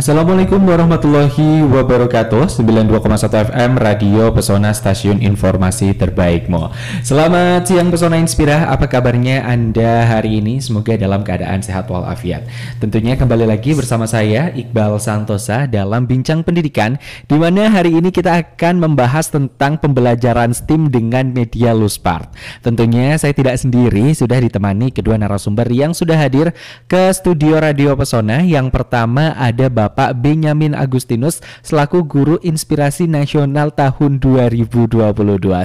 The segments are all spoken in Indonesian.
Assalamualaikum warahmatullahi wabarakatuh. 92,1 FM Radio Pesona, stasiun informasi terbaikmu. Selamat siang Pesona Inspira, apa kabarnya Anda hari ini? Semoga dalam keadaan sehat walafiat. Tentunya kembali lagi bersama saya Iqbal Santosa dalam Bincang Pendidikan, di mana hari ini kita akan membahas tentang pembelajaran STEAM dengan media Luspart. Tentunya saya tidak sendiri, sudah ditemani kedua narasumber yang sudah hadir ke studio Radio Pesona. Yang pertama ada Bapak Benyamin Agustinus selaku Guru Inspirasi Nasional tahun 2022.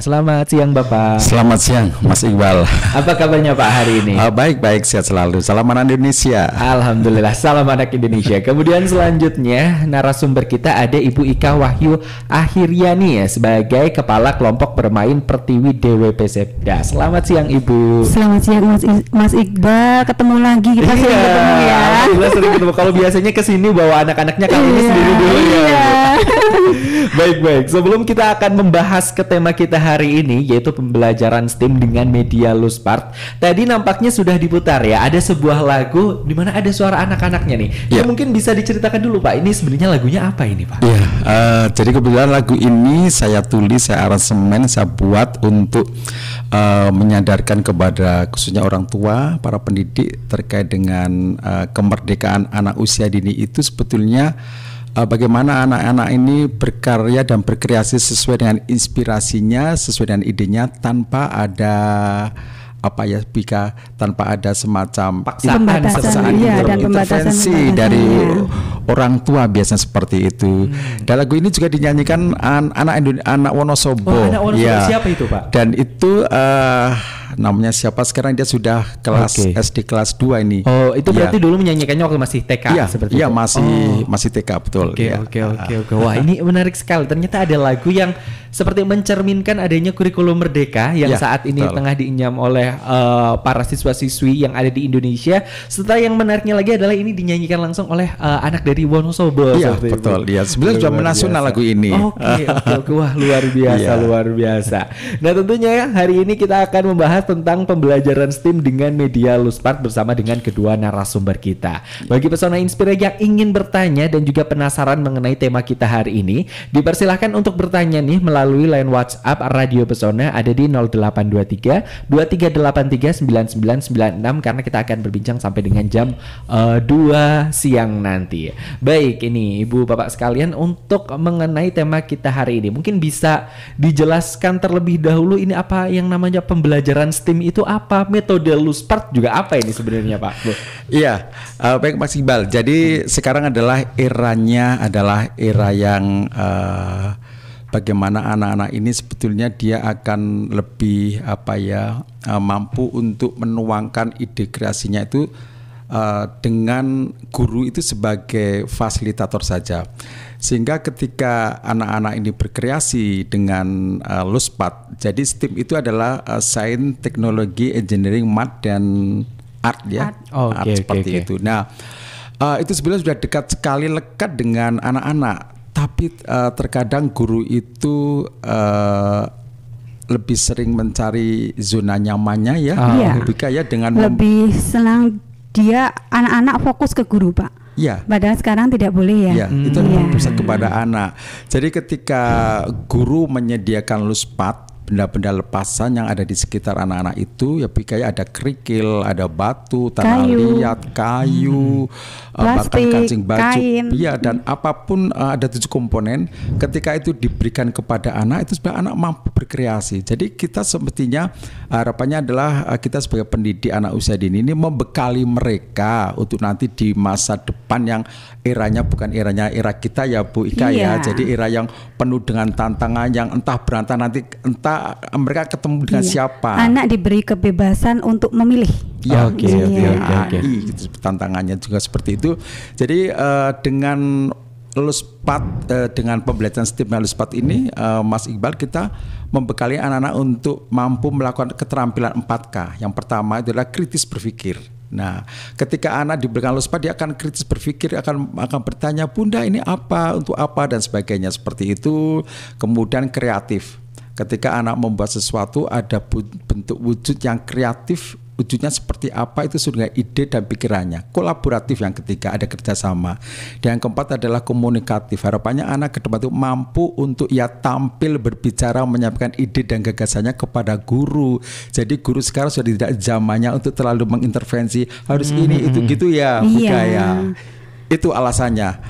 Selamat siang Bapak. Selamat siang Mas Iqbal. Apa kabarnya Pak hari ini? Baik, sehat selalu. Salam anak Indonesia. Alhamdulillah, salam anak Indonesia. Kemudian selanjutnya narasumber kita ada Ibu Ika Wahyu Akhiriani ya, sebagai Kepala Kelompok Bermain Pertiwi DWP Sepda. Selamat siang Ibu. Selamat siang Mas Iqbal, ketemu lagi kita sering ketemu ya. Alhamdulillah sering ketemu. Kalau biasanya kesini bawa anak-anaknya, kali ini sendiri dulu ya. Baik. Sebelum kita akan membahas ke tema kita hari ini, yaitu pembelajaran STEAM dengan media Luspart. Tadi nampaknya sudah diputar ya. Ada sebuah lagu di mana ada suara anak-anaknya nih. Ya, mungkin bisa diceritakan dulu Pak. Ini sebenarnya lagunya apa ini Pak? Iya. Jadi kebetulan lagu ini saya tulis, saya aransemen, saya buat untuk menyadarkan kepada khususnya orang tua, para pendidik terkait dengan kemerdekaan anak usia dini itu sebetulnya bagaimana anak-anak ini berkarya dan berkreasi sesuai dengan inspirasinya, sesuai dengan idenya, tanpa ada tanpa ada semacam pembatasan, intervensi dari orang tua, biasanya seperti itu. Dan lagu ini juga dinyanyikan anak Wonosobo. Anak Wonosobo siapa itu Pak? Dan itu namanya siapa sekarang, dia sudah kelas SD kelas 2 ini. Oh, itu berarti dulu menyanyikannya waktu masih TK seperti itu? Iya, masih TK, betul. Oke. Wah, ini menarik sekali. Ternyata ada lagu yang seperti mencerminkan adanya kurikulum merdeka yang saat ini tengah diinyam oleh para siswa-siswi yang ada di Indonesia. Serta yang menariknya lagi adalah ini dinyanyikan langsung oleh anak dari Wonosobo. Iya, betul. Iya, sebenarnya sudah nasional lagu ini. Oke. Wah, luar biasa. Nah, tentunya hari ini kita akan membahas tentang pembelajaran STEAM dengan media Luspart bersama dengan kedua narasumber kita. Bagi Pesona Inspira yang ingin bertanya dan juga penasaran mengenai tema kita hari ini, dipersilahkan untuk bertanya nih melalui line WhatsApp Radio Pesona, ada di 0823 2383 9996, karena kita akan berbincang sampai dengan jam 2 siang nanti. Baik, ini Ibu Bapak sekalian, untuk mengenai tema kita hari ini, mungkin bisa dijelaskan terlebih dahulu ini apa yang namanya pembelajaran STEAM itu apa? Metode Luspart juga apa ini sebenarnya Pak? Iya, baik Mas Iqbal. Jadi sekarang adalah era yang bagaimana anak-anak ini sebetulnya dia akan lebih mampu untuk menuangkan ide kreasinya itu dengan guru itu sebagai fasilitator saja. Sehingga ketika anak-anak ini berkreasi dengan Luspart, jadi STEAM itu adalah Sains, Teknologi, Engineering, Math, dan Art ya. Art seperti itu. Nah, itu sebenarnya sudah dekat sekali lekat dengan anak-anak. Tapi terkadang guru itu lebih sering mencari zona nyamannya ya, lebih senang dia anak-anak fokus ke guru Pak. Ya. Padahal sekarang tidak boleh ya. Itu berpusat kepada anak. Jadi ketika guru menyediakan Luspart, benda-benda lepasan yang ada di sekitar anak-anak itu, ya kayak ada kerikil, ada batu, tanah liat, kayu, bahkan kancing baju, dan apapun ada 7 komponen. Ketika itu diberikan kepada anak, itu sebenarnya anak mampu berkreasi. Jadi kita semestinya harapannya adalah kita sebagai pendidik anak usia dini ini membekali mereka untuk nanti di masa depan yang eranya bukan era kita ya Bu Ika ya. Jadi era yang penuh dengan tantangan yang entah berantai nanti, entah mereka ketemu dengan siapa. Anak diberi kebebasan untuk memilih. Oke. Tantangannya juga seperti itu. Jadi dengan Luspart, dengan pembelajaran STEAM dan Luspart ini, Mas Iqbal, kita membekali anak-anak untuk mampu melakukan keterampilan 4K. Yang pertama adalah kritis berpikir. Nah, ketika anak diberikan Luspart, dia akan kritis berpikir, akan bertanya, Bunda ini apa, untuk apa, dan sebagainya seperti itu. Kemudian kreatif. Ketika anak membuat sesuatu, ada bentuk wujud yang kreatif wujudnya seperti apa itu sudah ide dan pikirannya. Kolaboratif yang ketiga, ada kerjasama. Dan yang keempat adalah komunikatif. Harapannya anak ke depan itu mampu untuk ya tampil berbicara, menyampaikan ide dan gagasannya kepada guru. Jadi guru sekarang sudah tidak zamannya untuk terlalu mengintervensi harus ini itu gitu ya, budaya. Itu alasannya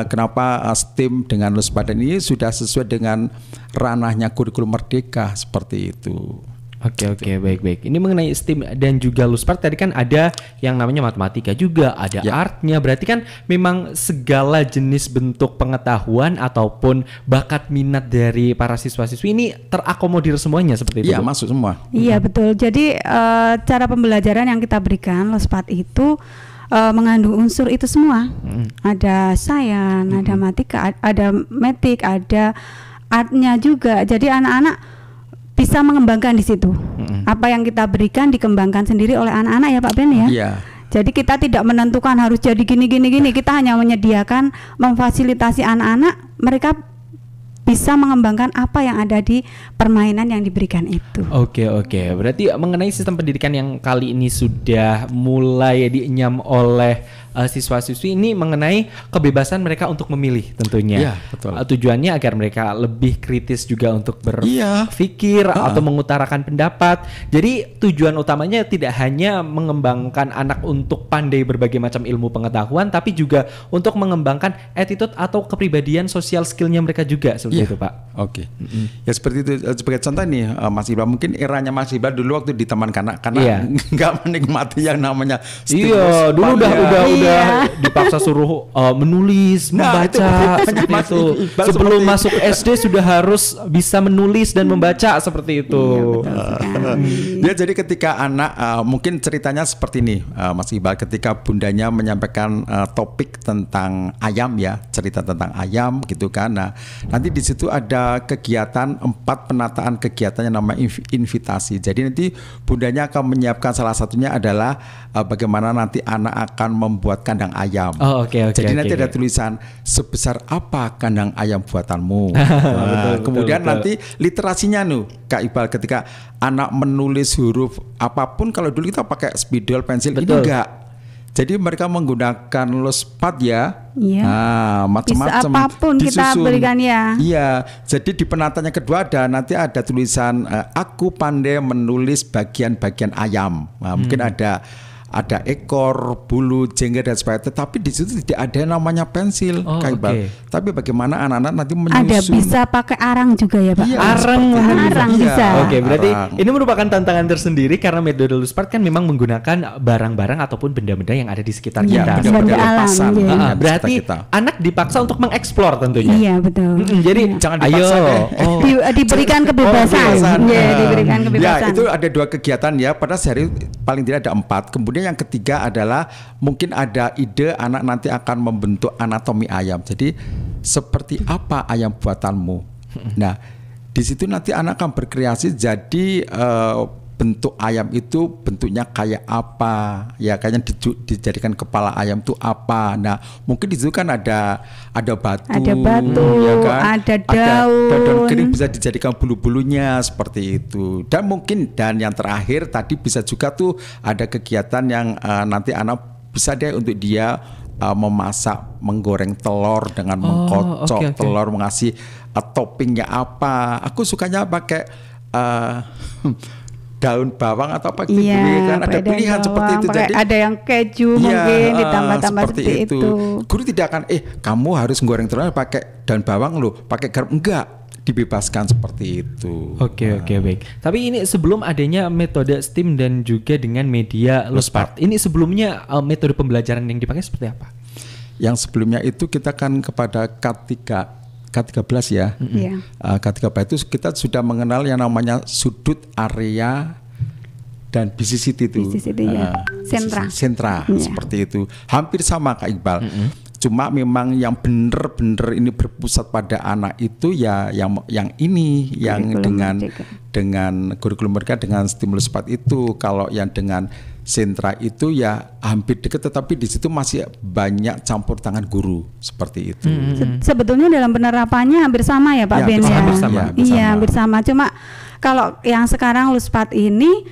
kenapa STEM dengan Luspat ini sudah sesuai dengan ranahnya kurikulum merdeka seperti itu. Oke, baik. Ini mengenai STEM dan juga Luspat tadi kan ada yang namanya matematika juga, ada artnya. Berarti kan memang segala jenis bentuk pengetahuan ataupun bakat minat dari para siswa-siswi ini terakomodir semuanya seperti itu. Iya, masuk semua. Iya, betul. Jadi cara pembelajaran yang kita berikan Luspat itu mengandung unsur itu semua. Ada sains, ada matematika, ada metik, ada artnya juga. Jadi anak-anak bisa mengembangkan di situ. Apa yang kita berikan dikembangkan sendiri oleh anak-anak ya Pak Ben ya. Iya. Jadi kita tidak menentukan harus jadi gini. Kita hanya menyediakan, memfasilitasi anak-anak, mereka bisa mengembangkan apa yang ada di permainan yang diberikan itu. Oke. Berarti mengenai sistem pendidikan yang kali ini sudah mulai dienyam oleh siswa-siswi ini mengenai kebebasan mereka untuk memilih tentunya. Iya, betul. Tujuannya agar mereka lebih kritis juga untuk berpikir atau mengutarakan pendapat. Jadi tujuan utamanya tidak hanya mengembangkan anak untuk pandai berbagai macam ilmu pengetahuan, tapi juga untuk mengembangkan attitude atau kepribadian sosial skillnya mereka juga seperti itu Pak. Oke. Ya seperti itu, sebagai contoh nih Mas Iqbal, mungkin eranya Mas Iqbal dulu waktu di Taman Kanak karena nggak menikmati yang namanya stimulus. Dulu udah dipaksa suruh menulis, membaca seperti itu. Sebelum masuk SD sudah harus bisa menulis dan membaca seperti itu. Ya jadi ketika anak mungkin ceritanya seperti ini Mas Iqbal, ketika bundanya menyampaikan topik tentang ayam ya, cerita tentang ayam gitu kan. Nah, nanti di situ ada kegiatan 4 penataan kegiatan yang namanya invitasi. Jadi nanti bundanya akan menyiapkan salah satunya adalah bagaimana nanti anak akan membuat kandang ayam. Jadi nanti ada tulisan sebesar apa kandang ayam buatanmu. Kemudian nanti literasinya Kak Iqbal, ketika anak menulis huruf apapun, kalau dulu kita pakai spidol, pensil, itu enggak. Jadi mereka menggunakan Luspat ya. Nah, macam-macam apapun disusun. Kita berikan ya. Iya. Jadi di penataan yang kedua nanti ada tulisan aku pandai menulis bagian-bagian ayam. Nah, mungkin ada ekor, bulu, jenggot dan sebagainya. Tetapi di situ tidak ada yang namanya pensil, Kak Iqbal. Tapi bagaimana anak-anak nanti menyusun? Ada bisa pakai arang juga ya Pak. Iya, arang bisa. Oke, berarti ini merupakan tantangan tersendiri karena metode Luspat kan memang menggunakan barang-barang ataupun benda-benda yang ada di sekitar kita. Benda alam. Berarti anak dipaksa untuk mengeksplor tentunya. Iya betul. Jadi jangan dipaksa diberikan kebebasan. Diberikan kebebasan. Ya, itu ada 2 kegiatan ya. Pada sehari paling tidak ada 4. Kemudian yang ketiga adalah mungkin ada ide anak nanti akan membentuk anatomi ayam. Jadi seperti apa ayam buatanmu? Nah, di situ nanti anak akan berkreasi. Jadi bentuk ayam itu bentuknya kayak apa? Ya, kayaknya dijadikan kepala ayam itu apa? Nah, mungkin di situ kan ada batu, ya kan? Ada daun kering bisa dijadikan bulu-bulunya seperti itu. Dan yang terakhir tadi bisa juga tuh ada kegiatan yang nanti anak bisa deh untuk dia memasak, menggoreng telur dengan mengkocok telur, mengasih toppingnya apa. Aku sukanya pakai daun bawang atau apa gitu kan, ada pilihan seperti itu. Jadi ada yang keju mungkin ditambah-tambah seperti itu. Guru tidak akan kamu harus goreng telur pakai daun bawang loh, pakai garam, enggak, dibebaskan seperti itu. Oke, baik. Tapi ini sebelum adanya metode STEAM dan juga dengan media Luspat, ini sebelumnya metode pembelajaran yang dipakai seperti apa? Yang sebelumnya itu kita kan kepada K13 ya. K13 itu kita sudah mengenal yang namanya sudut, area, dan BCCT itu. Sentra seperti itu. Hampir sama Kak Iqbal. Cuma memang yang benar-benar ini berpusat pada anak itu ya yang ini yang dengan kurikulum mereka dengan stimulus 4 itu. Kalau yang dengan sentra itu ya hampir dekat, tetapi di situ masih banyak campur tangan guru seperti itu. Sebetulnya dalam penerapannya hampir sama ya Pak Ben ya. Bersama. Iya, hampir sama. Cuma kalau yang sekarang Luspat ini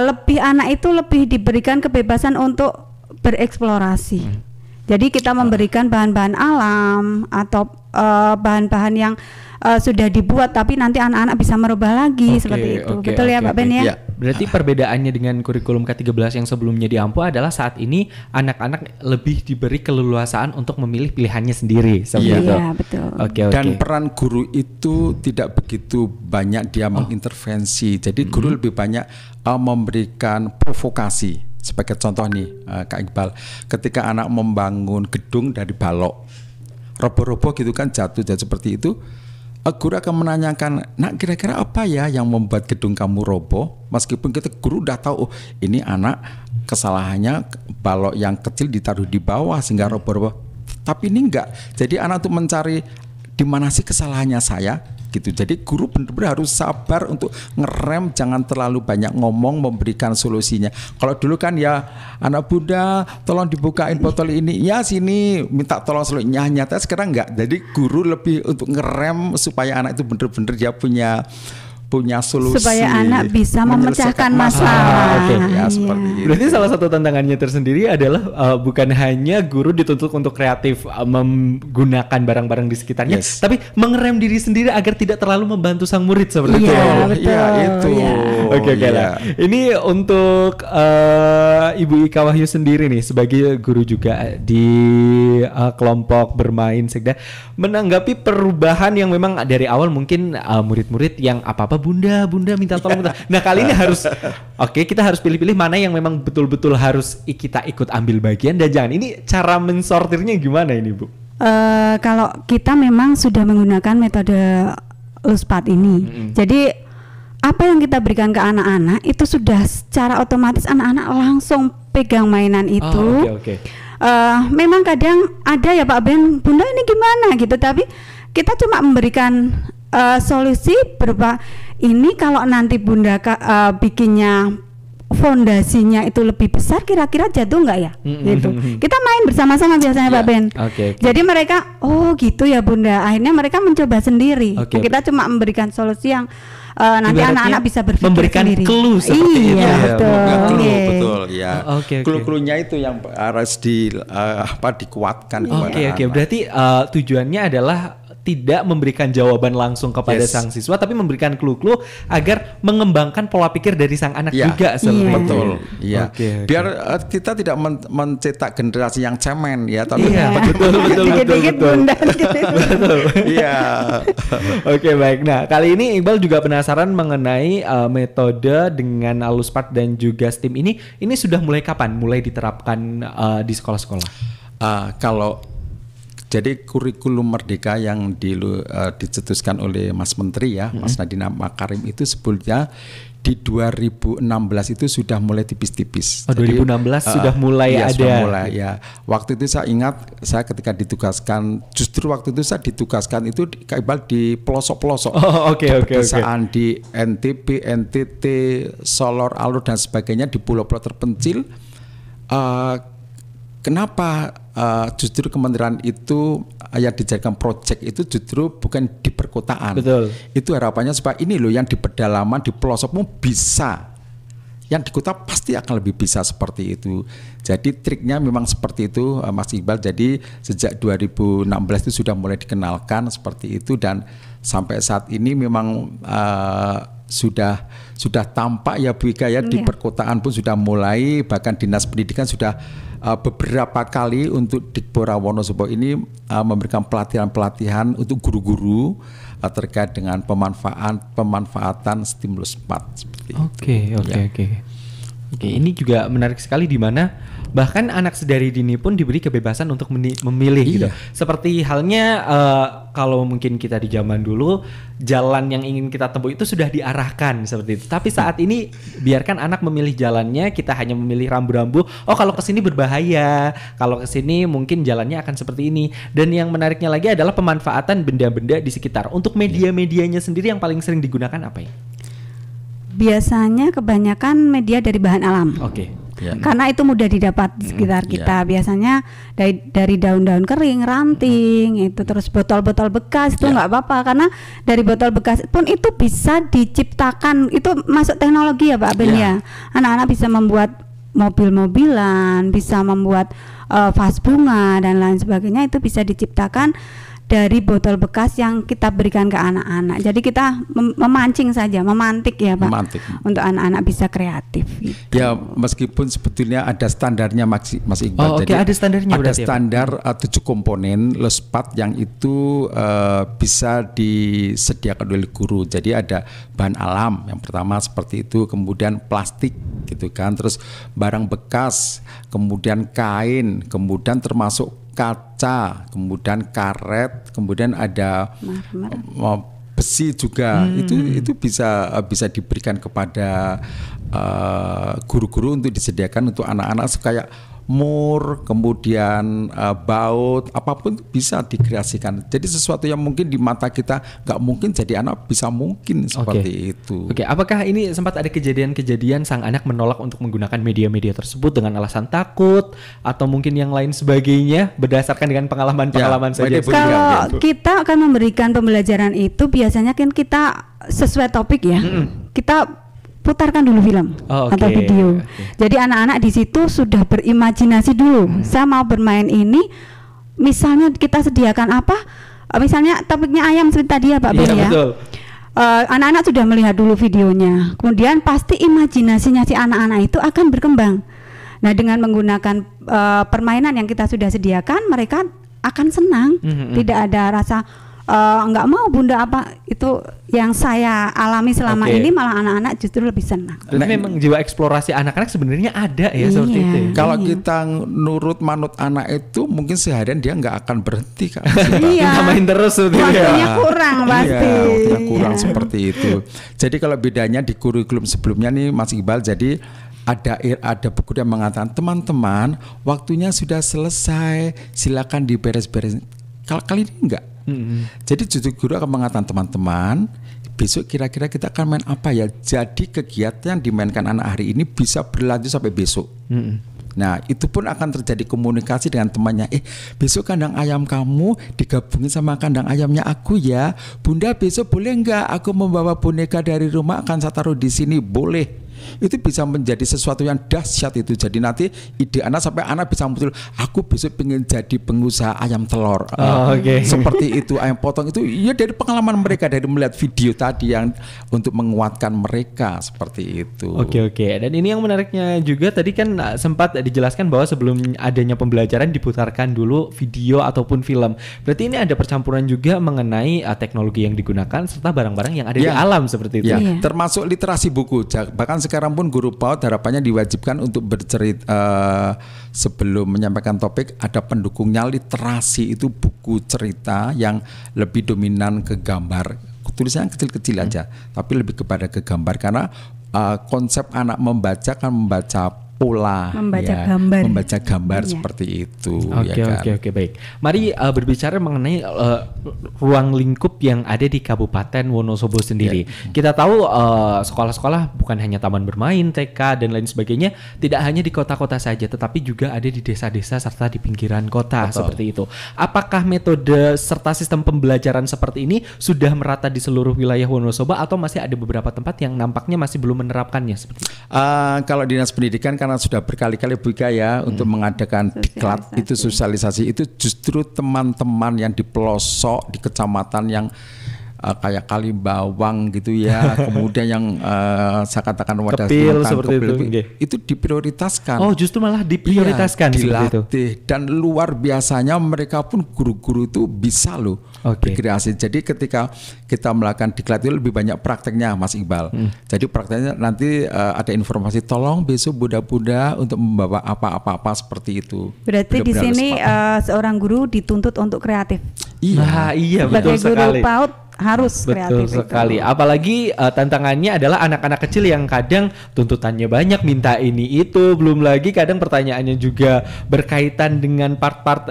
lebih anak itu lebih diberikan kebebasan untuk bereksplorasi. Jadi kita memberikan bahan-bahan alam atau bahan-bahan yang sudah dibuat tapi nanti anak-anak bisa merubah lagi seperti itu. Betul ya Pak Ben ya? Berarti perbedaannya dengan kurikulum K13 yang sebelumnya di Ampuh adalah saat ini anak-anak lebih diberi keleluasaan untuk memilih pilihannya sendiri seperti itu. Iya, betul. Dan peran guru itu tidak begitu banyak dia mengintervensi. Jadi guru lebih banyak memberikan provokasi. Sebagai contoh nih Kak Iqbal, ketika anak membangun gedung dari balok, roboh-roboh gitu kan, jatuh seperti itu, guru akan menanyakan, nak kira-kira apa ya yang membuat gedung kamu roboh? Meskipun kita guru udah tahu, ini anak kesalahannya balok yang kecil ditaruh di bawah sehingga roboh-roboh. Tapi ini enggak. Jadi anak tuh mencari di mana sih kesalahannya saya? Gitu. Jadi guru benar-benar harus sabar untuk ngerem, jangan terlalu banyak ngomong, memberikan solusinya. Kalau dulu kan ya, anak bunda tolong dibukain botol ini, ya sini minta tolong solusinya. Nyata sekarang enggak. Jadi guru lebih untuk ngerem supaya anak itu benar-benar dia punya solusi supaya anak bisa memecahkan masalah. Ya, seperti itu. Berarti salah satu tantangannya tersendiri adalah bukan hanya guru dituntut untuk kreatif menggunakan barang-barang di sekitarnya, tapi mengerem diri sendiri agar tidak terlalu membantu sang murid seperti itu. Iya, itu. Oke lah. Ini untuk Ibu Ika Wahyu sendiri nih sebagai guru juga di kelompok bermain Sekda, menanggapi perubahan yang memang dari awal mungkin murid-murid yang apa-apa bunda minta tolong. Nah kali ini harus kita harus pilih-pilih mana yang memang betul-betul harus kita ikut ambil bagian dan jangan. Ini cara mensortirnya gimana ini Bu? Kalau kita memang sudah menggunakan metode LUSPAT ini, jadi apa yang kita berikan ke anak-anak itu sudah secara otomatis anak-anak langsung pegang mainan itu. Memang kadang ada ya Pak Ben, bunda ini gimana gitu, tapi kita cuma memberikan solusi berupa ini kalau nanti bunda bikinnya fondasinya itu lebih besar, kira-kira jatuh nggak ya? Gitu. Kita main bersama-sama biasanya Pak Ben. Jadi mereka gitu ya bunda. Akhirnya mereka mencoba sendiri. Kita cuma memberikan solusi yang nanti anak-anak bisa berpikir memberikan sendiri. clue seperti itu. Betul ya. Clue-cluenya itu yang harus dikuatkan. Berarti tujuannya adalah tidak memberikan jawaban langsung kepada sang siswa, tapi memberikan clue-clue agar mengembangkan pola pikir dari sang anak juga. Betul. Iya. Biar kita tidak mencetak generasi yang cemen ya. Betul. Iya. Oke, baik. Nah, kali ini Iqbal juga penasaran mengenai metode dengan LUSPAT dan juga STEAM ini sudah mulai kapan? Mulai diterapkan di sekolah-sekolah? Jadi kurikulum Merdeka yang dicetuskan oleh Mas Menteri ya, Mas Nadiem Makarim itu sebetulnya di 2016 itu sudah mulai tipis-tipis. 2016 sudah mulai ada. Sudah mulai ya. Waktu itu saya ingat saya ketika ditugaskan, justru waktu itu saya ditugaskan itu di pelosok-pelosok. Pedesaan di NTB, NTT, Solor, Alor dan sebagainya di pulau-pulau terpencil. Kenapa justru kementerian itu yang dijadikan proyek itu justru bukan di perkotaan. Betul. Itu harapannya supaya ini loh yang di pedalaman, di pelosokmu bisa. Yang di kota pasti akan lebih bisa seperti itu. Jadi triknya memang seperti itu Mas Iqbal. Jadi sejak 2016 itu sudah mulai dikenalkan seperti itu dan sampai saat ini memang sudah tampak ya Bu Ika ya, di perkotaan pun sudah mulai, bahkan Dinas Pendidikan sudah beberapa kali untuk Dikbora Wonosobo ini memberikan pelatihan-pelatihan untuk guru-guru terkait dengan pemanfaatan stimulus 4 seperti itu. Oke, ini juga menarik sekali di mana bahkan anak sedari dini pun diberi kebebasan untuk memilih gitu. Seperti halnya kalau mungkin kita di zaman dulu jalan yang ingin kita tempuh itu sudah diarahkan seperti itu. Tapi saat ini biarkan anak memilih jalannya, kita hanya memilih rambu-rambu. Oh kalau kesini berbahaya, kalau kesini mungkin jalannya akan seperti ini. Dan yang menariknya lagi adalah pemanfaatan benda-benda di sekitar. Untuk media-medianya sendiri yang paling sering digunakan apa ya? Biasanya kebanyakan media dari bahan alam. karena itu mudah didapat di sekitar kita. Biasanya dari daun-daun kering, ranting, itu terus botol-botol bekas itu nggak apa-apa, karena dari botol bekas pun itu bisa diciptakan, itu masuk teknologi ya Pak Ben ya. Anak-anak bisa membuat mobil-mobilan, bisa membuat vas bunga dan lain sebagainya, itu bisa diciptakan dari botol bekas yang kita berikan ke anak-anak. Jadi kita memancing saja, memantik ya Pak, untuk anak-anak bisa kreatif gitu. Ya meskipun sebetulnya ada standarnya Mas Iqbal. Jadi ada standarnya, ada standar 7 komponen lospat yang itu bisa disediakan oleh guru. Jadi ada bahan alam yang pertama seperti itu, kemudian plastik gitu kan, terus barang bekas, kemudian kain, kemudian termasuk kaca, kemudian karet, kemudian ada besi juga. Itu bisa diberikan kepada guru-guru untuk disediakan untuk anak-anak kayak mur, kemudian baut, apapun bisa dikreasikan. Jadi sesuatu yang mungkin di mata kita nggak mungkin, jadi anak bisa mungkin seperti itu. Apakah ini sempat ada kejadian-kejadian sang anak menolak untuk menggunakan media-media tersebut dengan alasan takut atau mungkin yang lain sebagainya, berdasarkan dengan pengalaman-pengalaman saja? Kalau kita akan memberikan pembelajaran itu biasanya kan kita sesuai topik ya. Kita putarkan dulu film atau video. Jadi anak-anak di situ sudah berimajinasi dulu. Saya mau bermain ini, misalnya kita sediakan apa? Misalnya topiknya ayam seperti tadi ya Pak Ben ya. Anak-anak sudah melihat dulu videonya. Kemudian pasti imajinasinya si anak-anak itu akan berkembang. Nah, dengan menggunakan permainan yang kita sudah sediakan, mereka akan senang. Tidak ada rasa nggak mau bunda, apa itu yang saya alami selama ini, malah anak-anak justru lebih senang. Memang jiwa eksplorasi anak-anak sebenarnya ada ya, seperti itu. Kalau kita nurut manut anak itu, mungkin seharian dia nggak akan berhenti kan. Main terus waktunya kurang pasti. Waktunya kurang seperti itu. Jadi kalau bedanya di kurikulum sebelumnya nih Mas Iqbal, jadi ada buku yang mengatakan teman-teman waktunya sudah selesai, silakan diberes-beres. Kali ini enggak. Jadi justru guru akan mengatakan teman-teman, besok kira-kira kita akan main apa ya. Jadi kegiatan yang dimainkan anak hari ini bisa berlanjut sampai besok. Nah itu pun akan terjadi komunikasi dengan temannya. Besok kandang ayam kamu digabungin sama kandang ayamnya aku ya. Bunda besok boleh enggak aku membawa boneka dari rumah, akan saya taruh di sini? Boleh. Itu bisa menjadi sesuatu yang dahsyat itu. Jadi nanti ide anak sampai anak bisa muncul, aku besok pengen jadi pengusaha ayam telur. Seperti itu, ayam potong itu ya dari pengalaman mereka, dari melihat video tadi yang untuk menguatkan mereka seperti itu. Dan ini yang menariknya juga tadi kan sempat dijelaskan bahwa sebelum adanya pembelajaran diputarkan dulu video ataupun film. Berarti ini ada percampuran juga mengenai teknologi yang digunakan serta barang-barang yang ada di alam seperti itu. Termasuk literasi buku. Bahkan sekarang pun guru PAUD harapannya diwajibkan untuk bercerita sebelum menyampaikan topik, ada pendukungnya literasi, itu buku cerita yang lebih dominan ke gambar. Tulisannya kecil-kecil aja, tapi lebih kepada ke gambar, karena konsep anak membaca kan membaca pola, membaca gambar seperti itu. Oke, baik. Mari berbicara mengenai ruang lingkup yang ada di Kabupaten Wonosobo sendiri. Kita tahu sekolah-sekolah bukan hanya taman bermain, TK dan lain sebagainya, tidak hanya di kota-kota saja, tetapi juga ada di desa-desa serta di pinggiran kota. Seperti itu. Apakah metode serta sistem pembelajaran seperti ini sudah merata di seluruh wilayah Wonosobo atau masih ada beberapa tempat yang nampaknya masih belum menerapkannya seperti itu? Kalau Dinas Pendidikan karena sudah berkali-kali untuk mengadakan diklat itu, sosialisasi itu, justru teman-teman yang di pelosok di kecamatan yang kayak Kalimbawang gitu ya, kemudian yang saya katakan wadah itu diprioritaskan. Justru malah diprioritaskan, dilatih, dan luar biasanya mereka pun guru-guru itu bisa loh berkreasi. Jadi ketika kita melakukan diklat itu lebih banyak prakteknya Mas Iqbal. Jadi prakteknya nanti ada informasi, tolong besok bunda-bunda untuk membawa apa-apa seperti itu. Berarti di sini seorang guru dituntut untuk kreatif. Iya, betul sekali. Sebagai guru PAUD harus Betul kreatif sekali. itu. Apalagi tantangannya adalah anak-anak kecil yang kadang tuntutannya banyak, minta ini itu, belum lagi kadang pertanyaannya juga berkaitan dengan part-part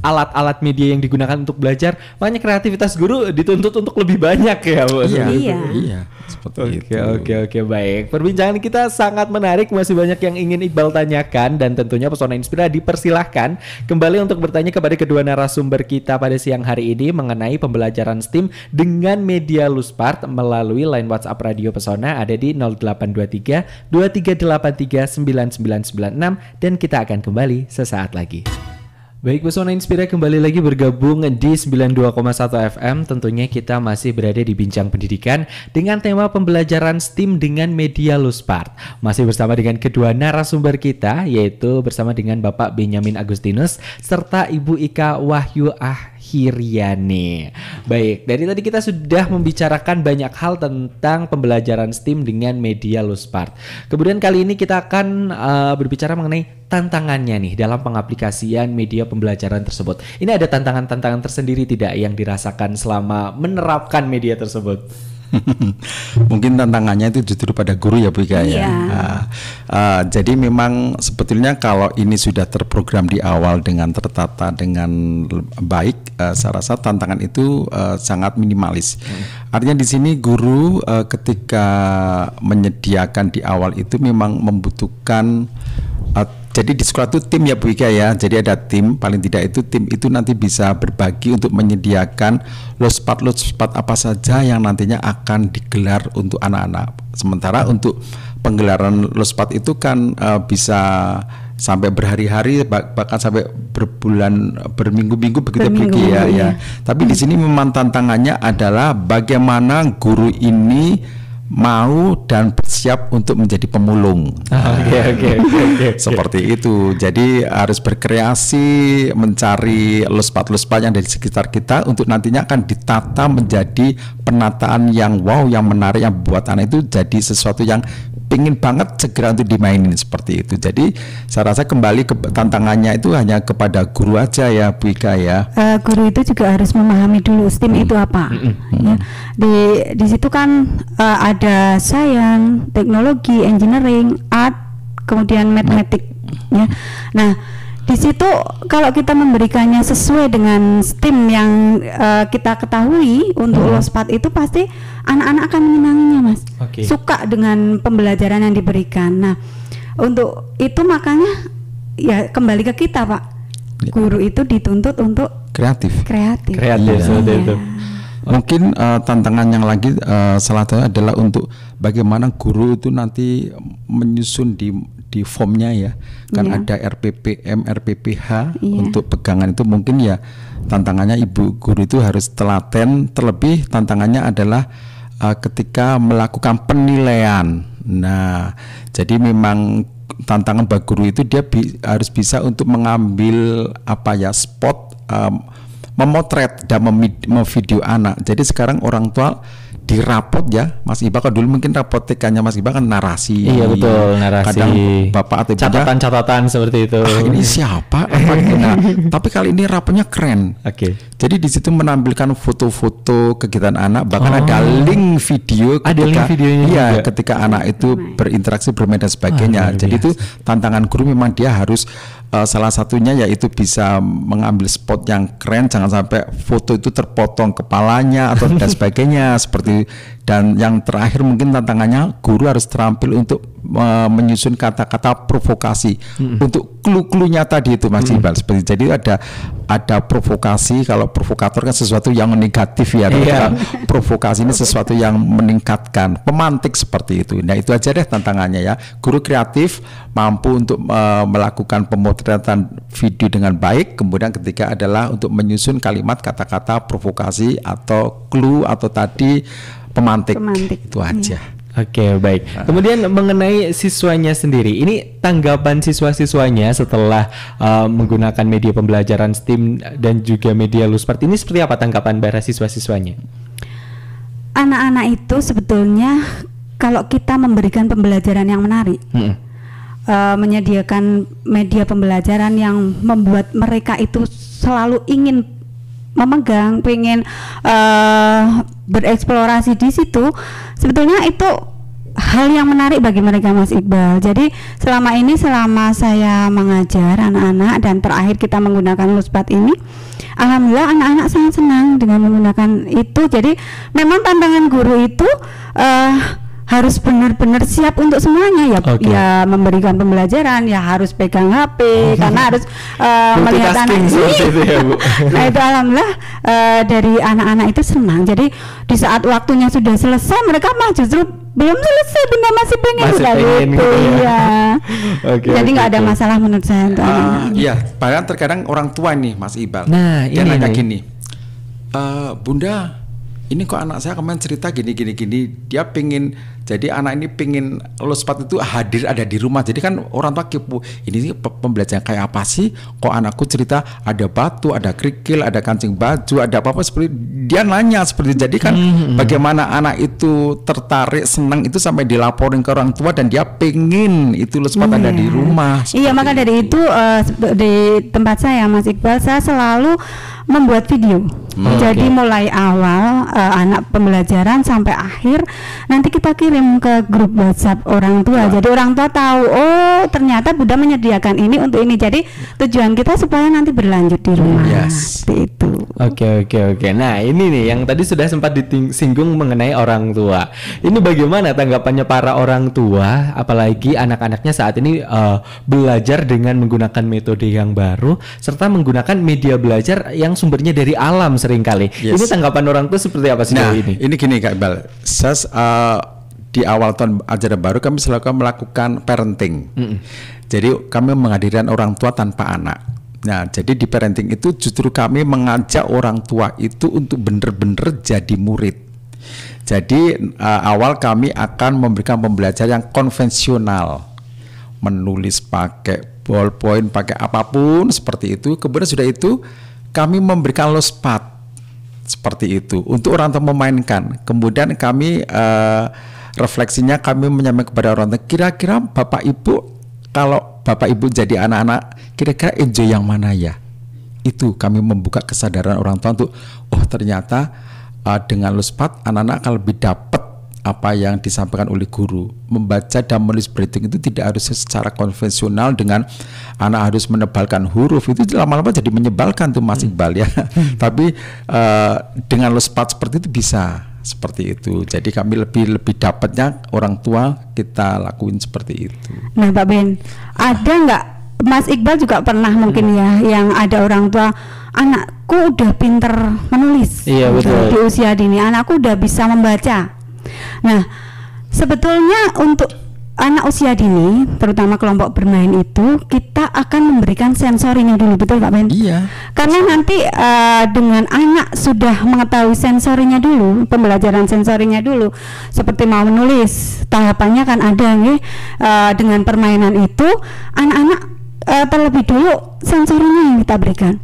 alat-alat media yang digunakan untuk belajar. Makanya kreativitas guru dituntut untuk lebih banyak ya, Bos. Iya. Seperti itu. Oke, baik. Perbincangan kita sangat menarik, masih banyak yang ingin Iqbal tanyakan dan tentunya Pesona Inspira dipersilahkan kembali untuk bertanya kepada kedua narasumber kita pada siang hari ini mengenai pembelajaran STEAM dengan media Luspart melalui line WhatsApp Radio Pesona ada di 0823 2383 9996 dan kita akan kembali sesaat lagi. Baik, Pesona Inspira kembali lagi bergabung di 92,1 FM. Tentunya kita masih berada di Bincang Pendidikan dengan tema pembelajaran STEAM dengan media Luspart. Masih bersama dengan kedua narasumber kita, yaitu bersama dengan Bapak Benyamin Agustinus serta Ibu Ika Wahyu Hiriani. Baik, dari tadi kita sudah membicarakan banyak hal tentang pembelajaran STEAM dengan media Luspart. Kemudian kali ini kita akan berbicara mengenai tantangannya nih dalam pengaplikasian media pembelajaran tersebut. Ini ada tantangan-tantangan tersendiri tidak yang dirasakan selama menerapkan media tersebut? Mungkin tantangannya itu justru pada guru ya Bu Ika ya. Jadi memang sebetulnya kalau ini sudah terprogram di awal dengan tertata dengan baik, saya rasa tantangan itu sangat minimalis. Artinya di sini guru ketika menyediakan di awal itu memang membutuhkan jadi di sekolah itu tim ya Bu Ika ya. Jadi ada tim, paling tidak itu tim itu nanti bisa berbagi untuk menyediakan Luspart apa saja yang nantinya akan digelar untuk anak-anak. Sementara untuk penggelaran Luspart itu kan bisa sampai berhari-hari bahkan sampai berbulan berminggu-minggu begitu Bu Ika ya. Tapi di sini memang tantangannya adalah bagaimana guru ini mau dan bersiap untuk menjadi pemulung. Oke. Seperti itu. Jadi harus berkreasi, mencari Luspart yang dari sekitar kita untuk nantinya akan ditata menjadi penataan yang wow, yang menarik, yang buat anak itu jadi sesuatu yang pingin banget segera untuk dimainin seperti itu. Jadi saya rasa kembali ke tantangannya itu hanya kepada guru aja ya Bu Ika ya. Guru itu juga harus memahami dulu STEAM itu apa. Ya. Di situ kan ada sains, teknologi, engineering, art, kemudian matematik. Ya. Nah di situ kalau kita memberikannya sesuai dengan STEAM yang kita ketahui untuk Luspart itu pasti anak-anak akan menyenanginya Mas. Suka dengan pembelajaran yang diberikan. Nah untuk itu makanya ya kembali ke kita Pak, guru itu dituntut untuk kreatif. Seperti itu. Mungkin tantangan yang lagi salah satunya adalah untuk bagaimana guru itu nanti menyusun di formnya ya, kan ada RPPM, RPPH untuk pegangan itu mungkin ya tantangannya ibu guru itu harus telaten. Terlebih tantangannya adalah ketika melakukan penilaian. Nah, jadi memang tantangan bagi guru itu dia harus bisa untuk mengambil spot, memotret dan memvideo anak. Jadi sekarang orang tua di rapot ya Mas Iba, kalau dulu mungkin rapot TK-nya Mas Iba kan narasi. Iya betul, narasi. Kadang bapak atau catatan-catatan seperti itu. Ini siapa? Nah, tapi kali ini rapotnya keren. Jadi di situ menampilkan foto-foto kegiatan anak, bahkan ada link video ketika anak itu berinteraksi, bermain dan sebagainya. Jadi itu tantangan guru memang dia harus salah satunya yaitu bisa mengambil spot yang keren, jangan sampai foto itu terpotong kepalanya atau dan sebagainya seperti. Dan yang terakhir mungkin tantangannya guru harus terampil untuk menyusun kata-kata provokasi untuk clue-cluenya tadi itu Mas Iqbal. Seperti jadi ada provokasi, kalau provokator kan sesuatu yang negatif ya, provokasi ini sesuatu yang meningkatkan, pemantik seperti itu. Nah itu aja deh tantangannya ya. Guru kreatif mampu untuk melakukan pemotretan video dengan baik, kemudian ketiga adalah untuk menyusun kalimat kata-kata provokasi atau clue atau tadi pemantik. Itu aja. Oke, baik. Kemudian mengenai siswanya sendiri, ini tanggapan siswa-siswanya setelah menggunakan media pembelajaran STEAM dan juga media Luspart ini seperti apa tanggapan para siswa-siswanya? Anak-anak itu sebetulnya kalau kita memberikan pembelajaran yang menarik, menyediakan media pembelajaran yang membuat mereka itu selalu ingin memegang, pengen bereksplorasi di situ, sebetulnya itu hal yang menarik bagi mereka, Mas Iqbal. Jadi selama saya mengajar anak-anak dan terakhir kita menggunakan Luspat ini, alhamdulillah anak-anak sangat senang dengan menggunakan itu. Jadi memang tantangan guru itu harus benar-benar siap untuk semuanya ya. Ya memberikan pembelajaran ya harus pegang HP karena harus melihat anak itu ya, Bu. Nah itu alhamdulillah dari anak-anak itu senang. Jadi di saat waktunya sudah selesai mereka mah justru belum selesai, Bunda masih pengen gitu ya. Jadi nggak ada masalah menurut saya untuk anak-anak. Iya, bahkan terkadang orang tua nih Mas Iqbal. Nah, dia nanya gini, Bunda, ini kok anak saya kemarin cerita gini. Dia pengen, jadi anak ini pengen Luspat itu hadir ada di rumah. Jadi kan orang tua kepo, ini pembelajaran kayak apa sih? Kok anakku cerita ada batu, ada kerikil, ada kancing baju, ada apa-apa seperti dia nanya seperti itu. Jadi kan bagaimana anak itu tertarik, senang itu sampai dilaporin ke orang tua dan dia pengen itu Luspat ada di rumah. Iya, maka dari itu di tempat saya Mas Iqbal, saya selalu membuat video. Jadi mulai awal anak pembelajaran sampai akhir nanti kita kirim ke grup WhatsApp orang tua. Jadi orang tua tahu, oh ternyata Bunda menyediakan ini untuk ini. Jadi tujuan kita supaya nanti berlanjut di rumah. Seperti itu. Oke. Nah ini nih yang tadi sudah sempat disinggung mengenai orang tua. Ini bagaimana tanggapannya para orang tua, apalagi anak-anaknya saat ini belajar dengan menggunakan metode yang baru serta menggunakan media belajar yang sumbernya dari alam seringkali. Ini tanggapan orang tua seperti apa sih ini? Ini gini Kak Iqbal, di awal tahun ajaran baru kami selalu melakukan parenting. Jadi kami menghadirkan orang tua tanpa anak. Nah, jadi di parenting itu justru kami mengajak orang tua itu untuk benar-benar jadi murid. Jadi awal kami akan memberikan pembelajaran yang konvensional, menulis pakai ballpoint, pakai apapun seperti itu. Kemudian sudah itu kami memberikan Luspat seperti itu untuk orang tua memainkan. Kemudian kami refleksinya kami menyampaikan kepada orang tua, kira-kira Bapak Ibu, kalau Bapak Ibu jadi anak-anak, kira-kira enjoy yang mana ya? Itu kami membuka kesadaran orang tua untuk, oh ternyata dengan Luspat anak-anak akan lebih dapat apa yang disampaikan oleh guru. Membaca dan menulis berhitung itu tidak harus secara konvensional dengan anak harus menebalkan huruf, itu lama-lama jadi menyebalkan tuh Mas Iqbal ya. Tapi dengan Luspat seperti itu bisa seperti itu. Jadi kami lebih dapatnya orang tua kita lakuin seperti itu. Nah Pak Ben, ada nggak Mas Iqbal juga pernah mungkin ya yang ada orang tua, anakku udah pinter menulis, di usia dini anakku udah bisa membaca. Nah, sebetulnya untuk anak usia dini, terutama kelompok bermain itu, kita akan memberikan sensorinya dulu, betul Pak Ben? Iya. Karena nanti dengan anak sudah mengetahui sensorinya dulu, pembelajaran sensorinya dulu, seperti mau menulis, tahapannya kan ada nih. Dengan permainan itu, anak-anak terlebih dulu sensorinya yang kita berikan.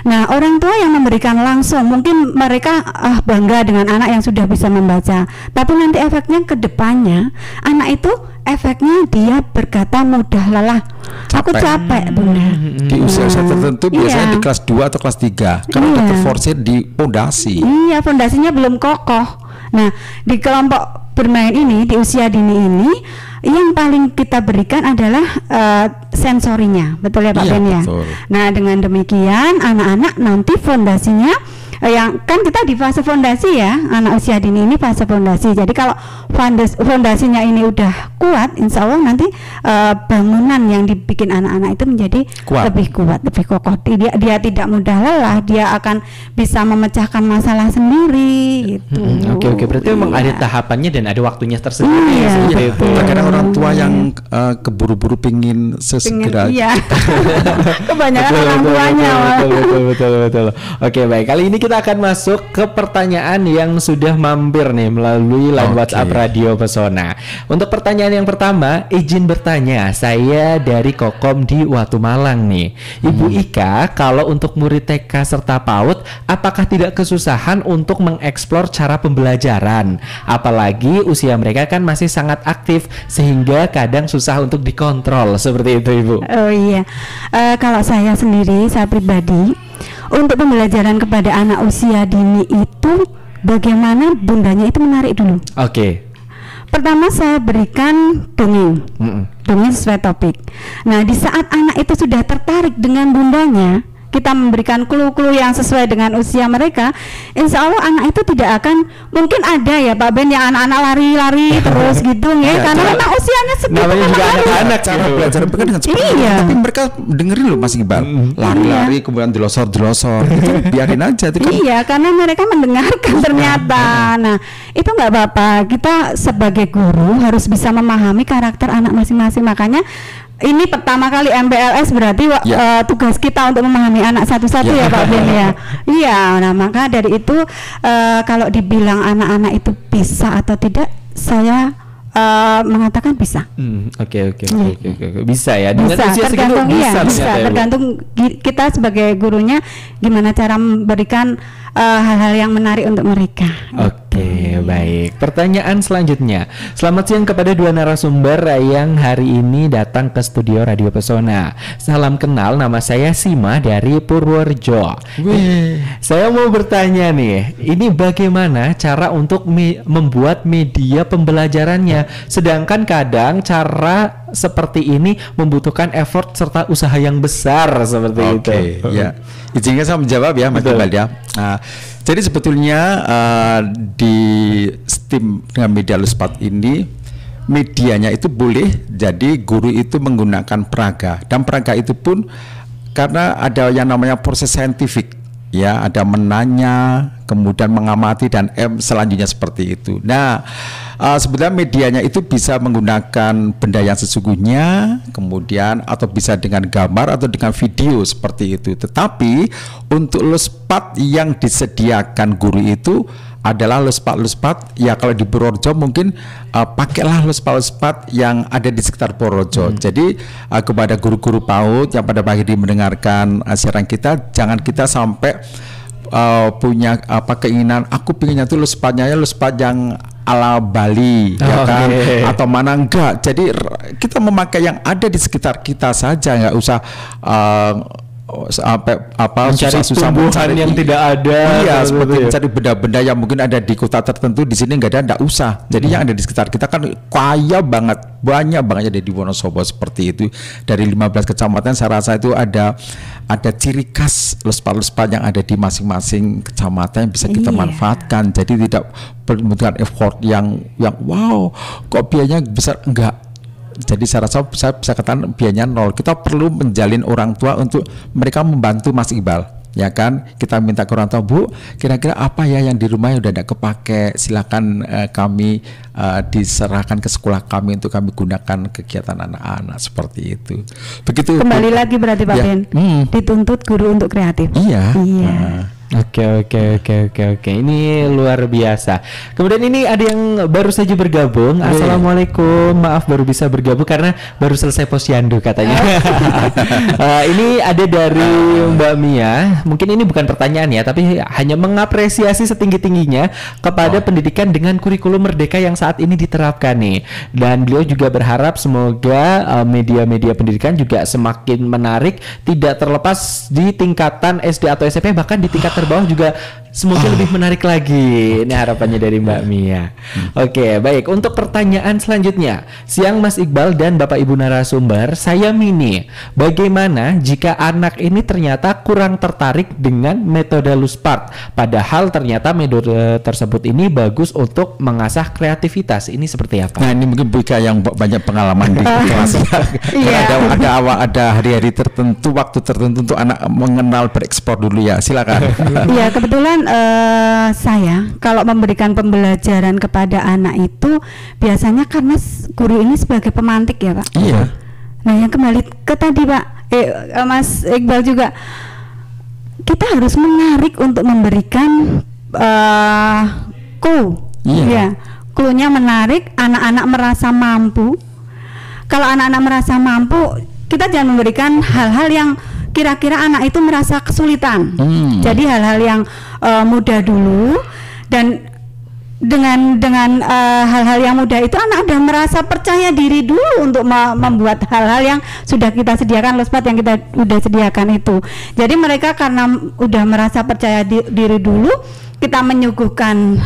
Nah, orang tua yang memberikan langsung, mungkin mereka bangga dengan anak yang sudah bisa membaca, tapi nanti efeknya ke depannya, anak itu efeknya dia berkata mudah lelah, aku capek Bunda. Di usia tertentu biasanya di kelas 2 atau kelas 3 karena udah terforsir di fondasi. Iya, fondasinya belum kokoh. Nah, di kelompok bermain ini, di usia dini ini, yang paling kita berikan adalah sensorinya, betul ya Pak Ben ya? Nah, dengan demikian anak-anak nanti fondasinya yang kan kita di fase fondasi ya, anak usia dini ini fase fondasi. Jadi kalau fondasinya ini udah kuat, insya Allah nanti bangunan yang dibikin anak-anak itu menjadi lebih kuat, lebih kokoh. Dia tidak mudah lelah, dia akan bisa memecahkan masalah sendiri gitu. Oke, berarti memang ada tahapannya dan ada waktunya tersendiri. Terkadang orang tua yang keburu-buru pingin sesegera. Kebanyakan orang tuanya. Betul. Oke, baik. Kali ini kita akan masuk ke pertanyaan yang sudah mampir nih melalui line WhatsApp Radio Pesona. Untuk pertanyaan yang pertama, izin bertanya, saya dari Kokom di Watu Malang nih. Ibu Ika, kalau untuk murid TK serta PAUD, apakah tidak kesusahan untuk mengeksplor cara pembelajaran? Apalagi usia mereka kan masih sangat aktif sehingga kadang susah untuk dikontrol, seperti itu Ibu. Oh iya, kalau saya sendiri, saya pribadi, untuk pembelajaran kepada anak usia dini itu bagaimana bundanya itu menarik dulu. Oke. Pertama saya berikan dongeng, dongeng sesuai topik. Nah di saat anak itu sudah tertarik dengan bundanya, kita memberikan clue-clue yang sesuai dengan usia mereka, insya Allah anak itu tidak akan, mungkin ada ya Pak Ben yang anak-anak lari-lari terus gitu ya, karena memang usianya segitu. Namanya juga anak-anak cara belajar mereka dengan seperti itu. Iya. Tapi mereka dengerin loh Mas Iqbal, lari-lari kemudian dilosor-dilosor, itu biarin aja itu kan. Iya, karena mereka mendengarkan ternyata. Nah, itu nggak apa-apa. Kita sebagai guru harus bisa memahami karakter anak masing-masing. Makanya ini pertama kali MPLS berarti tugas kita untuk memahami anak satu-satu ya Pak Ben ya. Iya, nah maka dari itu kalau dibilang anak-anak itu bisa atau tidak, saya mengatakan bisa. Oke. Bisa ya. Dengan Bisa, usia segitu tergantung bisa ya, Bu? tergantung kita sebagai gurunya gimana cara memberikan hal-hal yang menarik untuk mereka. Oke, baik. Pertanyaan selanjutnya. Selamat siang kepada dua narasumber yang hari ini datang ke studio Radio Pesona. Salam kenal, nama saya Sima dari Purworejo. Saya mau bertanya nih, ini bagaimana cara untuk membuat media pembelajarannya? Sedangkan kadang cara seperti ini membutuhkan effort serta usaha yang besar seperti itu. Oke, ya. Izinkan saya menjawab ya Mas Iqbal ya. Nah, jadi sebetulnya di STEAM dengan media Luspat ini medianya itu boleh jadi guru itu menggunakan peraga, dan peraga itu pun karena ada yang namanya proses saintifik ya, ada menanya kemudian mengamati dan selanjutnya seperti itu. Nah, sebenarnya medianya itu bisa menggunakan benda yang sesungguhnya, kemudian atau bisa dengan gambar atau dengan video seperti itu. Tetapi untuk Luspat yang disediakan guru itu adalah Luspat ya, kalau di Purworejo mungkin pakailah Luspat yang ada di sekitar Purworejo. Jadi kepada guru-guru PAUD yang pada pagi ini mendengarkan siaran kita, jangan kita sampai punya keinginan aku pinginnya tuh Luspat yang ala Bali ya kan, atau mana enggak. Jadi kita memakai yang ada di sekitar kita saja, nggak usah sampai susah mencari yang tidak ada. Iya, seperti mencari benda-benda yang mungkin ada di kota tertentu, di sini nggak ada, nggak usah. Jadi yang ada di sekitar kita kan kaya banget, banyak banget ada di Wonosobo seperti itu. Dari 15 kecamatan saya rasa itu ada ciri khas Luspat yang ada di masing-masing kecamatan yang bisa kita manfaatkan. Jadi tidak membutuhkan effort yang wow, kok biayanya besar, enggak. Jadi saya rasa saya bisa katakan biayanya nol. Kita perlu menjalin orang tua untuk mereka membantu Mas Iqbal, ya kan? Kita minta ke orang tua, Bu, kira-kira apa ya yang di rumah udah tidak kepake, silakan kami diserahkan ke sekolah kami untuk kami gunakan kegiatan anak-anak seperti itu. Begitu. Kembali lagi berarti Pak Ben, dituntut guru untuk kreatif. Iya. Oke. Ini luar biasa. Kemudian ini ada yang baru saja bergabung. Assalamualaikum. Maaf baru bisa bergabung karena baru selesai posyandu katanya. Ini ada dari Mbak Mia. Mungkin ini bukan pertanyaan ya, tapi hanya mengapresiasi setinggi-tingginya kepada pendidikan dengan kurikulum merdeka yang saat ini diterapkan nih. Dan beliau juga berharap semoga media-media pendidikan juga semakin menarik, tidak terlepas di tingkatan SD atau SMP, bahkan di tingkat terbawah juga semoga lebih menarik lagi. Ini harapannya dari Mbak Mia. Oke, baik. Untuk pertanyaan selanjutnya, siang Mas Iqbal dan Bapak Ibu narasumber, saya Mini. Bagaimana jika anak ini ternyata kurang tertarik dengan metode Luspat, padahal ternyata metode tersebut ini bagus untuk mengasah kreativitas? Ini seperti apa? Nah, ini mungkin Buika yang banyak pengalaman di kelas. Ada hari-hari tertentu, waktu tertentu untuk anak mengenal berekspor dulu ya. Silakan. Iya, kebetulan saya kalau memberikan pembelajaran kepada anak itu biasanya karena guru ini sebagai pemantik ya Pak. Iya. Nah yang kembali ke tadi Pak, Mas Iqbal juga, kita harus menarik untuk memberikan clue. Iya. Clue-nya menarik, anak-anak merasa mampu. Kalau anak-anak merasa mampu, kita jangan memberikan hal-hal yang kira-kira anak itu merasa kesulitan. Jadi hal-hal yang mudah dulu, dan dengan hal-hal yang mudah itu anak udah merasa percaya diri dulu untuk membuat hal-hal yang sudah kita sediakan, Luspat yang kita udah sediakan itu. Jadi mereka karena udah merasa percaya diri dulu, kita menyuguhkan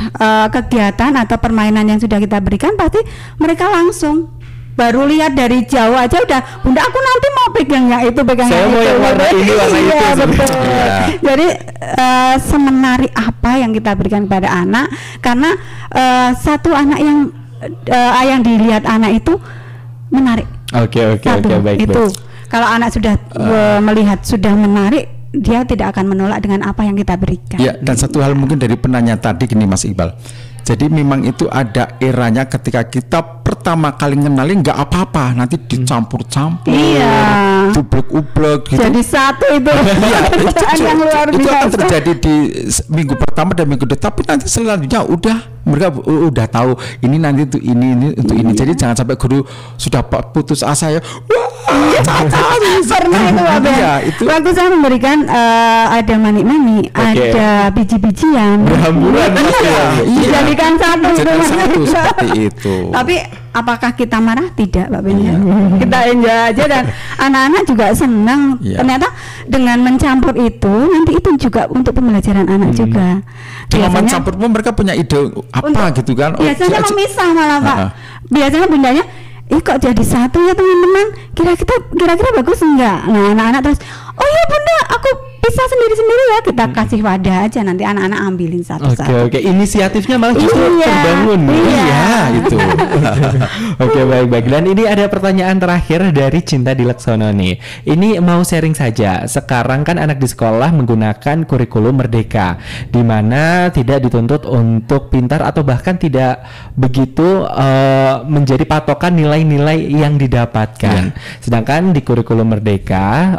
kegiatan atau permainan yang sudah kita berikan, pasti mereka langsung baru lihat dari jauh aja udah, bunda aku nanti mau pegang yang itu, pegang saya yang mau itu. yang warna ini, warna itu. Iya betul. Iya. Jadi semenarik apa yang kita berikan kepada anak, karena satu anak yang dilihat anak itu menarik. Oke, baik. Itu kalau anak sudah melihat sudah menarik, dia tidak akan menolak dengan apa yang kita berikan. Ya, dan satu hal mungkin dari penanya tadi gini Mas Iqbal. Jadi memang itu ada eranya ketika kita pertama kali ngenalin nggak apa-apa, nanti dicampur-campur, ublek-ublek gitu. Jadi satu itu. Iya, yang luar itu akan biasa. terjadi di minggu pertama dan minggu kedua, tapi nanti selanjutnya mereka udah tahu ini nanti untuk ini untuk ini. Jadi jangan sampai guru sudah putus asa ya. Pernah itu Pak Ben. Iya, itu. Waktu saya memberikan ada manik-manik, ada biji-bijian, Berhamburan, Mas, ya. dijadikan satu. Jadikan satu seperti itu. Tapi apakah kita marah? Tidak Pak Ben. Kita enjoy aja dan anak-anak juga senang. Iya. Ternyata dengan mencampur itu nanti itu juga untuk pembelajaran anak juga. Dengan mencampur pun mereka punya ide apa gitu kan. Biasanya memisah malah Pak. Biasanya bundanya, kok jadi satu ya teman-teman, kira-kira bagus enggak? Nah anak-anak terus, oh ya bunda aku bisa sendiri-sendiri ya, kita kasih wadah aja, nanti anak-anak ambilin satu-satu. Oke, inisiatifnya malah justru Iya, terbangun. iya. itu. Oke, baik. Dan ini ada pertanyaan terakhir dari Cinta Dilaksono nih. Ini mau sharing saja. Sekarang kan anak di sekolah menggunakan kurikulum Merdeka, di mana tidak dituntut untuk pintar atau bahkan tidak begitu menjadi patokan nilai-nilai yang didapatkan. Sedangkan di kurikulum Merdeka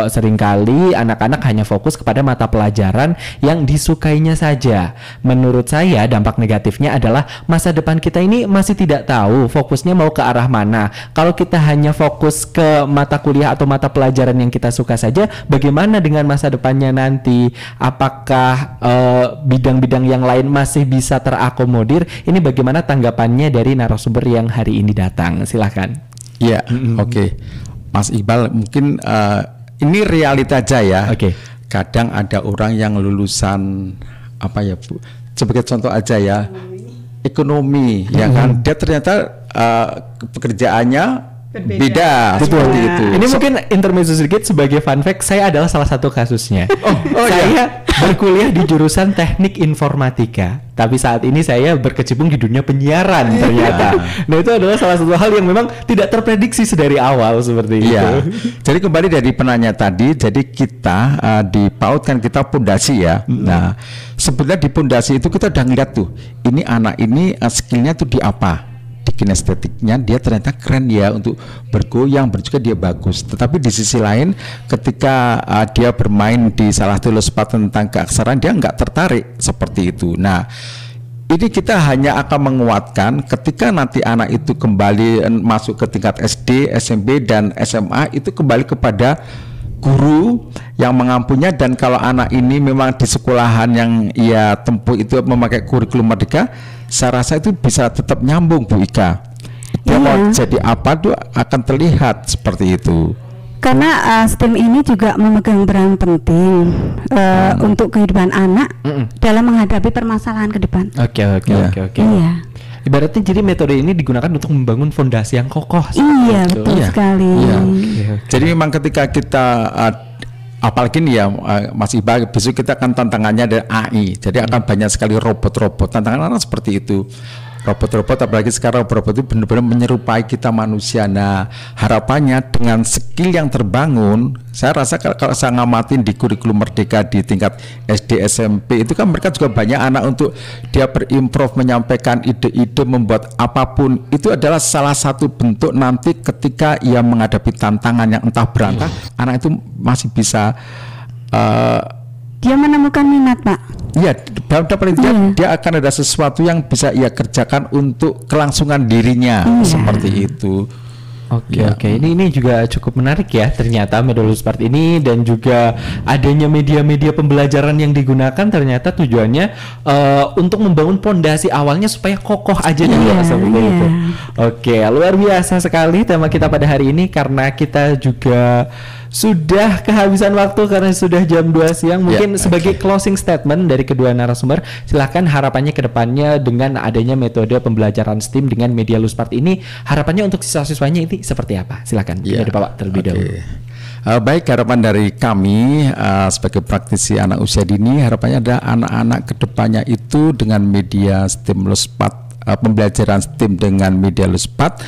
seringkali anak-anak hanya fokus kepada mata pelajaran yang disukainya saja. Menurut saya dampak negatifnya adalah masa depan kita ini masih tidak tahu fokusnya mau ke arah mana. Kalau kita hanya fokus ke mata kuliah atau mata pelajaran yang kita suka saja, bagaimana dengan masa depannya nanti? Apakah bidang-bidang yang lain masih bisa terakomodir? Ini bagaimana tanggapannya dari narasumber yang hari ini datang? Silakan. Ya, oke. Mas Iqbal, mungkin ini realita aja ya. Oke. Kadang ada orang yang lulusan apa ya Bu? Sebagai contoh aja ya, ekonomi, ya kan? Dia ternyata pekerjaannya beda seperti itu. Ini mungkin intermezzo sedikit sebagai fun fact, saya adalah salah satu kasusnya. Saya berkuliah di jurusan Teknik Informatika, tapi saat ini saya berkecimpung di dunia penyiaran ternyata. Nah itu adalah salah satu hal yang memang tidak terprediksi sedari awal seperti itu. Iya. Jadi kembali dari penanya tadi, jadi kita dipautkan kita pondasi ya. Nah, sebetulnya di pondasi itu kita udah ngeliat tuh, ini anak ini skillnya tuh di apa? Di kinestetiknya dia ternyata keren ya, untuk bergoyang juga dia bagus. Tetapi di sisi lain ketika dia bermain di salah satu lespat tentang keaksaraan, dia nggak tertarik seperti itu. Nah, ini kita hanya akan menguatkan ketika nanti anak itu kembali masuk ke tingkat SD, SMP dan SMA, itu kembali kepada guru yang mengampunya. Dan kalau anak ini memang di sekolahan yang ia tempuh itu memakai kurikulum Merdeka, saya rasa itu bisa tetap nyambung Bu Ika. Dia mau jadi apa tuh akan terlihat seperti itu. Karena STEM ini juga memegang peran penting untuk kehidupan anak dalam menghadapi permasalahan ke depan. Oke. Iya. Ibaratnya jadi metode ini digunakan untuk membangun fondasi yang kokoh. Iya, betul sekali. Iya. Jadi memang ketika kita apalagi nih ya Mas Iqbal, besok kita akan tantangannya ada AI. Jadi akan banyak sekali robot-robot. Tantangan seperti itu. Robot-robot, apalagi sekarang robot itu benar-benar menyerupai kita manusia. Nah, harapannya dengan skill yang terbangun, saya rasa kalau saya ngamatin di kurikulum Merdeka di tingkat SD, SMP, itu kan mereka juga banyak anak untuk dia berimprov, menyampaikan ide-ide, membuat apapun. Itu adalah salah satu bentuk nanti ketika ia menghadapi tantangan yang entah berantah, anak itu masih bisa dia menemukan minat, Pak. Iya, paling dia akan ada sesuatu yang bisa ia kerjakan untuk kelangsungan dirinya, seperti itu. Oke. Ini juga cukup menarik ya ternyata metode Luspart ini, dan juga adanya media-media pembelajaran yang digunakan ternyata tujuannya untuk membangun pondasi awalnya supaya kokoh aja dulu seperti itu. Oke, luar biasa sekali tema kita pada hari ini, karena kita juga sudah kehabisan waktu karena sudah jam 2 siang. Mungkin sebagai closing statement dari kedua narasumber, silahkan harapannya ke depannya dengan adanya metode pembelajaran STEAM dengan media Luspart ini, harapannya untuk siswa-siswanya ini seperti apa? Silakan dari Bapak terlebih dahulu. Baik, harapan dari kami sebagai praktisi anak usia dini, harapannya ada anak-anak kedepannya itu dengan media STEAM Luspart, pembelajaran STEAM dengan media Luspart,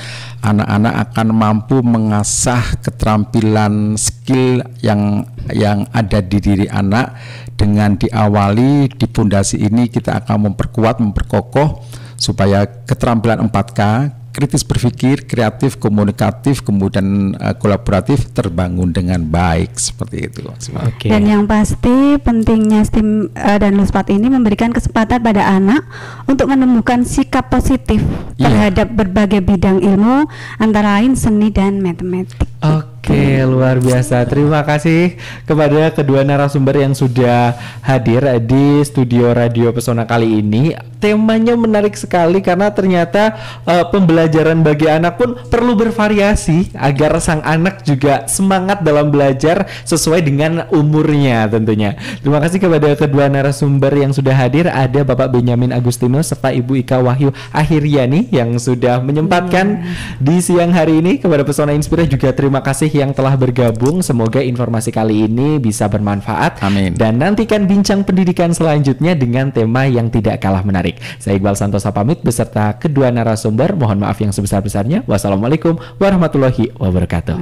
anak-anak akan mampu mengasah keterampilan skill yang ada di diri anak. Dengan diawali di pondasi ini kita akan memperkokoh supaya keterampilan 4K, kritis berpikir, kreatif, komunikatif, kemudian kolaboratif terbangun dengan baik, seperti itu. Dan yang pasti pentingnya STEAM dan Luspart ini memberikan kesempatan pada anak untuk menemukan sikap positif terhadap berbagai bidang ilmu, antara lain seni dan matematik. Oke, luar biasa. Terima kasih kepada kedua narasumber yang sudah hadir di studio Radio Pesona kali ini. Temanya menarik sekali karena ternyata pembelajaran bagi anak pun perlu bervariasi agar sang anak juga semangat dalam belajar sesuai dengan umurnya tentunya. Terima kasih kepada kedua narasumber yang sudah hadir. Ada Bapak Benyamin Agustinus serta Ibu Ika Wahyu Akhiriani yang sudah menyempatkan di siang hari ini. Kepada Pesona Inspira juga terima kasih yang telah bergabung. Semoga informasi kali ini bisa bermanfaat. Amin. Dan nantikan bincang pendidikan selanjutnya dengan tema yang tidak kalah menarik. Saya Iqbal Santosa pamit beserta kedua narasumber. Mohon maaf yang sebesar-besarnya. Wassalamualaikum warahmatullahi wabarakatuh.